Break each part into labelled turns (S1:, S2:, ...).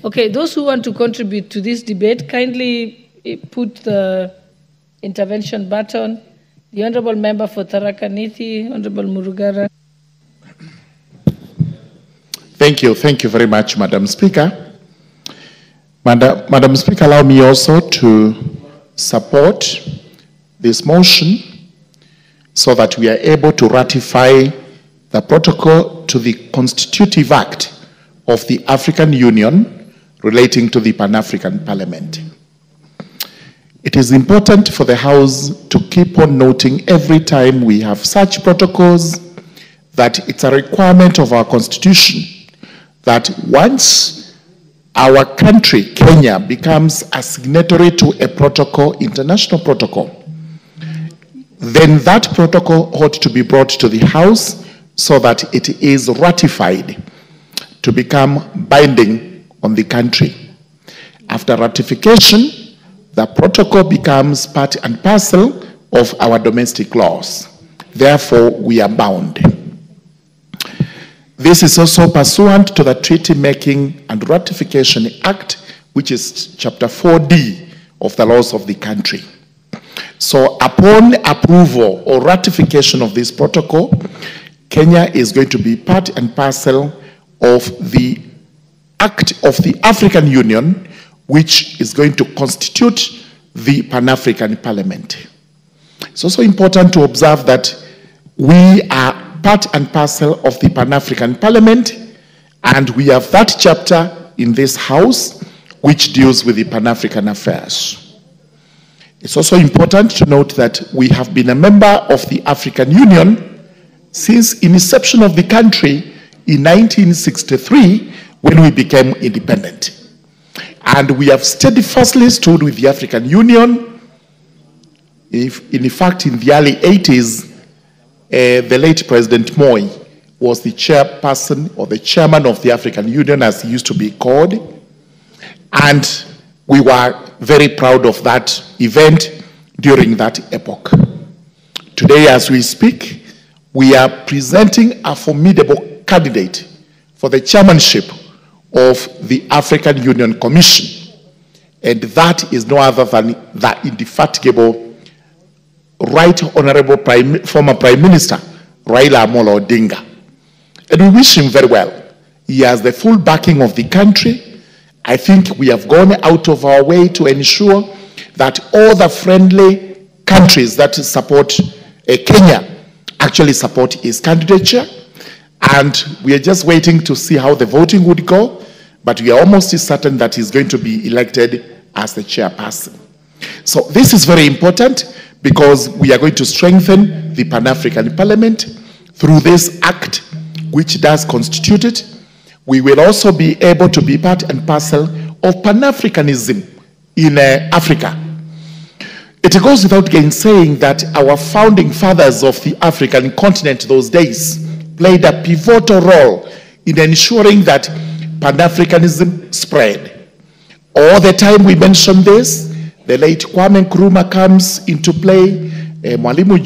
S1: Okay, those who want to contribute to this debate, kindly put the intervention button. The Honorable Member for Tharaka Nithi, Honorable Murugaara.
S2: Thank you very much, Madam Speaker. Madam Speaker, allow me also to support this motion so that we are able to ratify the protocol to the Constitutive Act of the African Union relating to the Pan-African Parliament. It is important for the House to keep on noting every time we have such protocols that it's a requirement of our Constitution that once our country, Kenya, becomes a signatory to a protocol, international protocol, then that protocol ought to be brought to the House so that it is ratified to become binding on the country. After ratification, the protocol becomes part and parcel of our domestic laws. Therefore, we are bound. This is also pursuant to the Treaty Making and Ratification Act, which is Chapter 4D of the laws of the country. So upon approval or ratification of this protocol, Kenya is going to be part and parcel of the Act of the African Union, which is going to constitute the Pan-African Parliament. It's also important to observe that we are part and parcel of the Pan-African Parliament, and we have that chapter in this House which deals with the Pan-African affairs. It's also important to note that we have been a member of the African Union since inception of the country in 1963 when we became independent. And we have steadfastly stood with the African Union. In fact, in the early 80s, the late President Moi was the chairperson or the chairman of the African Union, as he used to be called. And we were very proud of that event during that epoch. Today, as we speak, we are presenting a formidable candidate for the chairmanship of the African Union Commission. And that is no other than the indefatigable Right Honorable former Prime Minister, Raila Odinga. And we wish him very well. He has the full backing of the country. I think we have gone out of our way to ensure that all the friendly countries that support Kenya actually support his candidature. And we are just waiting to see how the voting would go. But we are almost certain that he's going to be elected as the chairperson. So this is very important, because we are going to strengthen the Pan-African Parliament through this act, which does constitute it. We will also be able to be part and parcel of Pan-Africanism in Africa. It goes without gainsaying that our founding fathers of the African continent those days played a pivotal role in ensuring that Pan-Africanism spread. All the time we mention this, the late Kwame Nkrumah comes into play, Mwalimu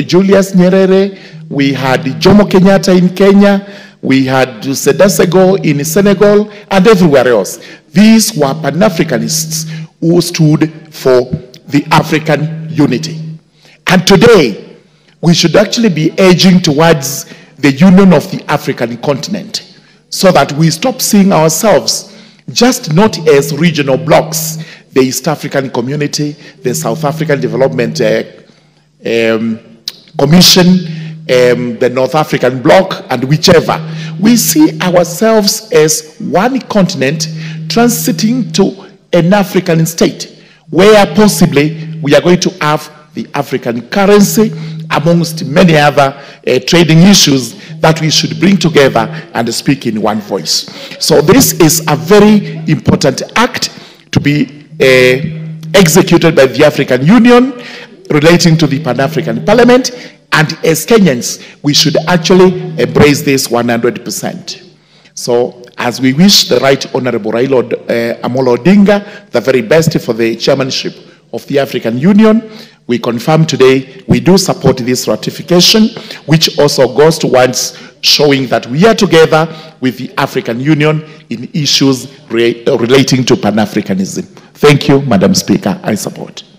S2: Julius Nyerere, we had Jomo Kenyatta in Kenya, we had Sedasego in Senegal, and everywhere else. These were Pan-Africanists who stood for the African unity. And today, we should actually be edging towards the union of the African continent, so that we stop seeing ourselves just not as regional blocks, the East African Community, the South African Development Commission, the North African Bloc, and whichever. We see ourselves as one continent transiting to an African state, where possibly we are going to have the African currency, amongst many other trading issues that we should bring together and speak in one voice. So this is a very important act to be executed by the African Union relating to the Pan-African Parliament, and as Kenyans, we should actually embrace this 100%. So as we wish the Right Honorable Raila Odinga the very best for the chairmanship of the African Union, we confirm today we do support this ratification, which also goes towards showing that we are together with the African Union in issues relating to Pan-Africanism. Thank you, Madam Speaker. I support.